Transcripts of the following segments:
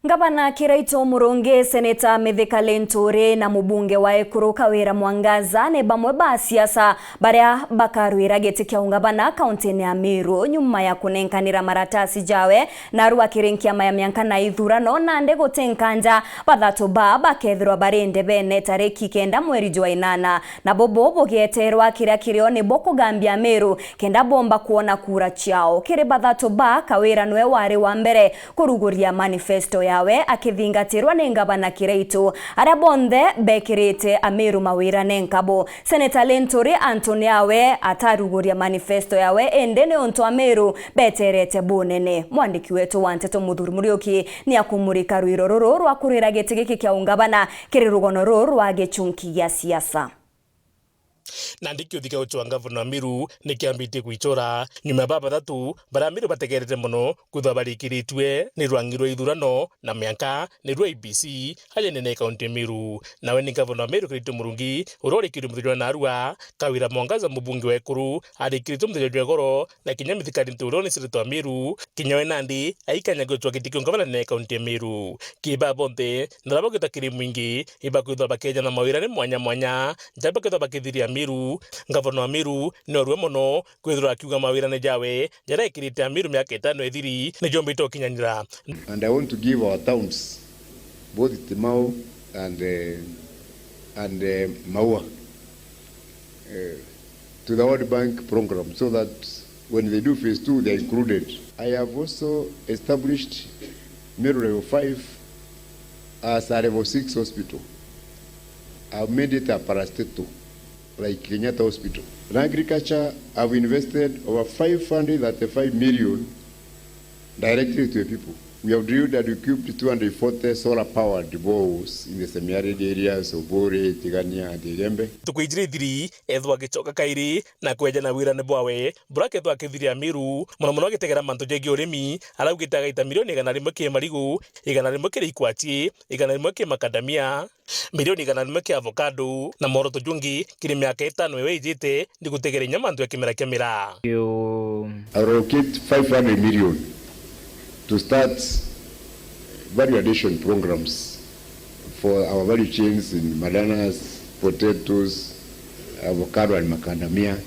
Gavana Kiraito Murungi, Seneta Mithika Linturi na mubunge wa Ekuru Kawira Mwangaza ne bamwe ba siasa baria bakarwira giti kia ungabana kaunti ya Meru nyuma ya kunenkanira maratasi jawe na ruwa kirinkia maya mianka na ithurano na ndego tenkanja bathatu bakethirwa barinde bene tariki kenda mweri jwa inana na bobo bogieterwa kiria kirio ni boko gambia Meru kenda bomba kuona kura chiao kiri bathatu Kawira nwe wari wa mbere kuruguria manifesto yawe akithingatirwa ni Gavana Kiraito aria bonthe bekirite Meru mawira nenkabo. Seneta Linturi Antony yawe ataruguria manifesto yawe ende ni onto Meru beterete bunene. Mwandiki wetu wa Nteto Muthuri Muriuki ni akumurika rwiro ruru rwa kurira giti giki kia ungabana kiri rugono ruru rwa Gîchunki ya siasa. Nandiki uthika ucho Gavana Meru ni kiambite kuichora nyuma baba thatu bara Meru bategerete muno kutha barikiritwe ni rwangirwe ithurano na mianka ni rwa IBC haje nene kaunti Meru nawe ni Gavana Meru Kiraito Murungi urorikirwe muthiro na Arua Kawira Mwangaza mubunge wa Ekuru arikirite muthiro goro na kinya Mithika Linturi ni Seneta Meru kinyawe Nandi aikanya gutwa gitikio Gavana nene kaunti Meru kiba bonte ndarabo gitakiri mwingi ibakwitha bakeja na mawira ni mwanya jaba kwitha bakithiria Meru Gavana Meru ni orwe muno kwithira akiuga mawira ne jawe jara ikirite Meru miaka 5 ethiri ni jombito kinyanira. And I want to give our towns both Timau and Maua to the World Bank program so that when they do phase 2 they are included. I have also established Meru level 5 as a level 6 hospital. I've made it a parastatal like Kenyatta Hospital. In agriculture, I've invested over 535 million directly to the people. We have drilled and equipped 240 solar-powered boreholes in the semi-arid areas of Bore, Tigania, and Igembe. Tukuijiri thiri ethwa gicoka kairi na kweja na wira ne bwawe burake ethwa kithiria Meru muno gitegera mantu jegi urimi araugitaga ita milioni 100 ke marigu 100 ke ikwachi 100 ke makadamia milioni 100 ke avocado na moroto jungi kiri miaka 5 wewe ijite ndi gutegera nyamantu ya kimera kemera. Allocate 500 million to start value addition programs for our value chains in bananas, potatoes, avocado and macadamia,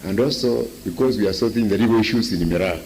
and also because we are sorting the legal issues in MERU.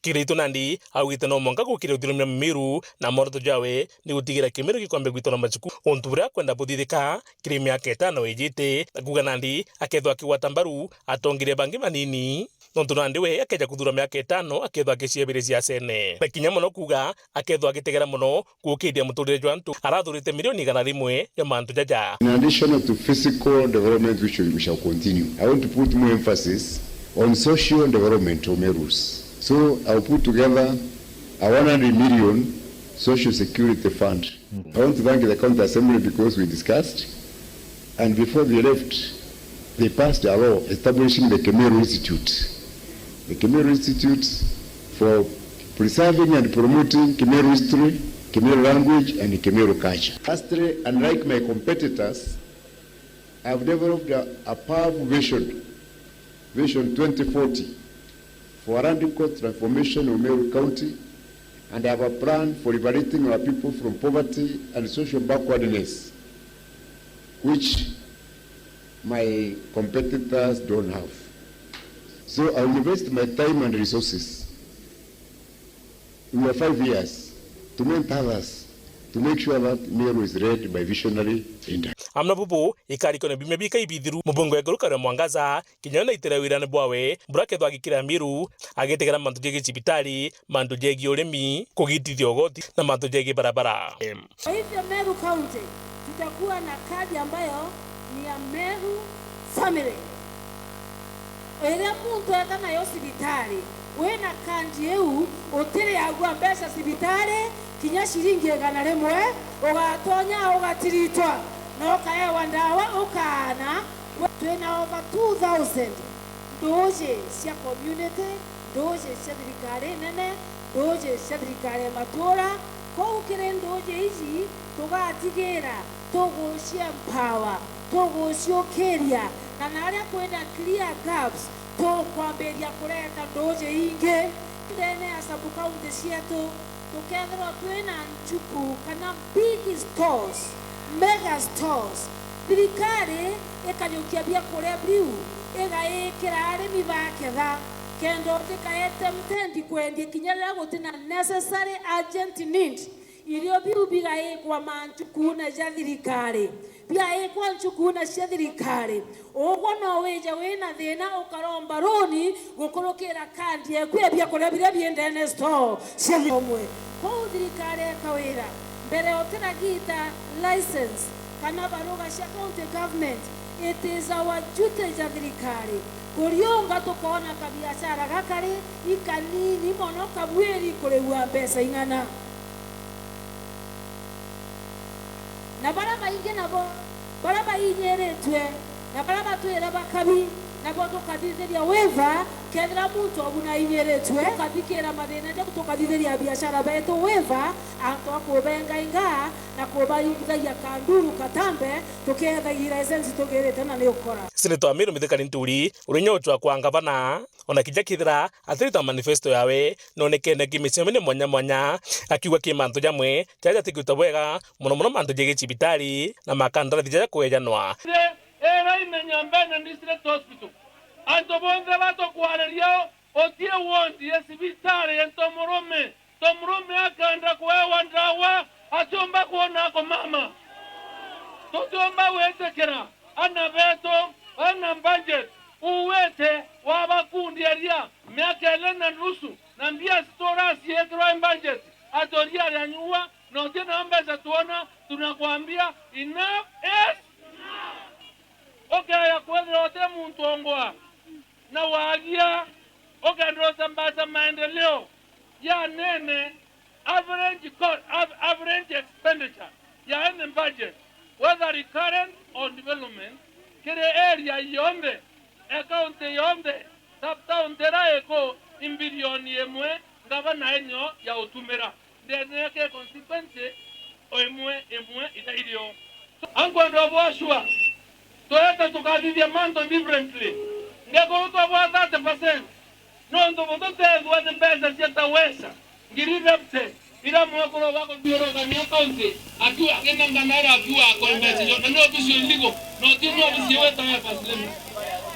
Kiraito Nandi awite no monga ku kiraito Meru na moroto jawe ni gutigira Meru gikombe gwitona machuku onturia kwenda buthithika kiri miaka 5 ejite kuga Nandi akethwa kiwata mbaru atongire bangi manini nontu Nandi we akeja kuthura miaka 5 akethwa akiciebire cia sene bekinya muno kuga akethwa agitegera muno gukidia muturire jwantu arathurite milioni 100 ya mantu jaja. In addition to physical development which we shall continue, I want to put more emphasis on social development of Merus. So I'll put together a 100 million social security fund. I want to thank the county assembly because we discussed, and before they left, they passed a law establishing the MERU Institute. The MERU Institute for preserving and promoting MERU history, MERU language, and MERU culture. Lastly, unlike my competitors, I've developed a powerful vision 2040, for a radical transformation of Meru County, and I have a plan for liberating our people from poverty and social backwardness, which my competitors don't have. So I will invest my time and resources in the 5 years to mentor others to make sure that Meru is read by visionary leaders. Amna bubu ikariko ne bimebika ibithiru mubungo wa Ekuru Kawira Mwangaza kinyana itera wira ne bwawe burake thwa gikira Meru agetegera mantu jegi cibitari mantu jegi urimi kugitithio goti na mantu jegi barabara. Hivyo Meru County tutakuwa na kadi ambayo ni ya Meru family. Ile muntu atana yo cibitari wena kandi eu otire agwa mbeca cibitari kinya shilingi 100 ugatonya ugatiritwa no kaewa ndawa ukana twina over 2000 doje cia community doje cia thirikari nene doje cia thirikari matura kou kire doje ici tugatigira tugucia empower tuguciokiria na naria kwenda clear gaps tukwambiria kureta doje ingi ndene ya sub county cietu tukethirwo twina nchuku kana big stores, mega stores. Thirikari ikanyukia bia kuria biu igaikira arimi baketha kendo tikaete mtendi kwendia kinyarira gutina necessary urgent need irio biu bigaikwa manchuku na cia thirikari bigaikwa nchuku na cia thirikari uguo no wije wina thina ukaromba roni gukurukira kandi ekwe bia kuria biria biendene store cia omwe ko thirikari ekawira mbere otira gita license kana baruga cia county government. It is our duty ja thirikari kuriunga tukona kabiashara gakari ikanini mono kabwiri kurewa pesa ingana na baraba inge nabo baraba inyeretwe na baraba twera bakabi nabo tukathitheria weva kethira muntu obuna inyeretwe kathikira mathina ndio tukathitheria biashara betu weva anto akubenga inga na kubayuthagia kanduru katambe tukethagira license tugerete na ni ukora Senator Meru mithekani nturi urinyochwa kwa ngavana ona kija kithira athirita manifesto yawe nonekene kimisemo mwanya mwanya akiuga kimantu jamwe chaja tikuta wega muno mantu jege cibitari na makandara thija kwejanwa era imenyambana district hospital anto bonde bato kwarerio otie wondi esibitari entomorome akanda kwewa ndawa achomba kuona ko mama tutomba wetekera ana beto ana budget uwete wabakundi alia miaka na nusu na mbia storas yekro budget atoria yanyua no tena ambeza tuona tunakwambia enough is okay ya kwenda wote muntu ongoa na wagia okay ndo sambaza maendeleo ya nene average expenditure ya any budget whether recurrent or development kire area yonde account yonde subtown teraeko imbilioni emwe ngabana enyo ya utumera ndene ke consequence emwe itairio angwendo bwashwa toyeta tukadithia manto differently ngeko to bwa 30% no ndo boto tedu wa pesa sieta wesa ngiripse ila mwakoro wako bioro ga account akiwa agenda ngamara akiwa ko mbese yo no bisho ndiko no tino bisiwe ta paslem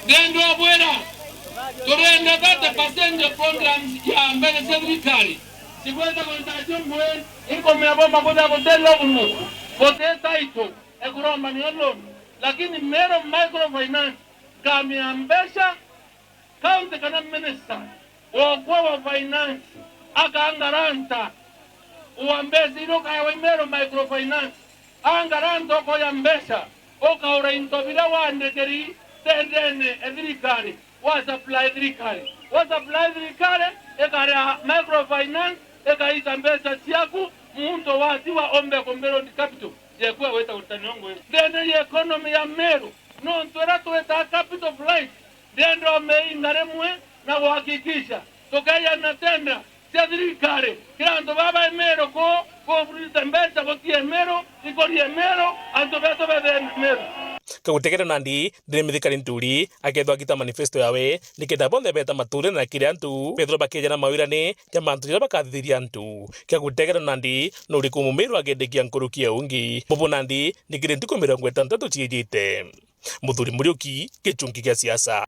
dendo bwera torenda 30% programs ya mbele serikali sikwenda kontaje mwe iko meabomba boda kotelo umu bote taito ekuroma ni ono lakini MERU microfinance kamiambesha county kana minister wa finance akaangaranta uambezi ilo kaya MERU microfinance angaranta ko yambesha okaura intobira wandekeri tendene edrikari wa supply edrikari ekare microfinance ekaita mbesa Ciaca muntu watiwa ombe kombero di capital yekuwa weta utaniongo dene ye economy ya MERU no ntwera tuweta capital of life dendo meingaremwe na kuhakikisha tokaya natenda serikali kila ndo baba MERU ko mbesa kotie MERU ikorie MERU anto beto bebe MERU kagutegera nandi ndire mithikari nturi akethwa kita manifesto yawe nikenda bonde beta mature na kire antu Pedro bakejana mawirani ya mantu jira bakathiria antu kagutegera nandi no rikumu MERU agendekia nkurukia ungi mubo nandi nikire ntuko 63 ciejite muthuri Muriuki Gîchunki kia siasa.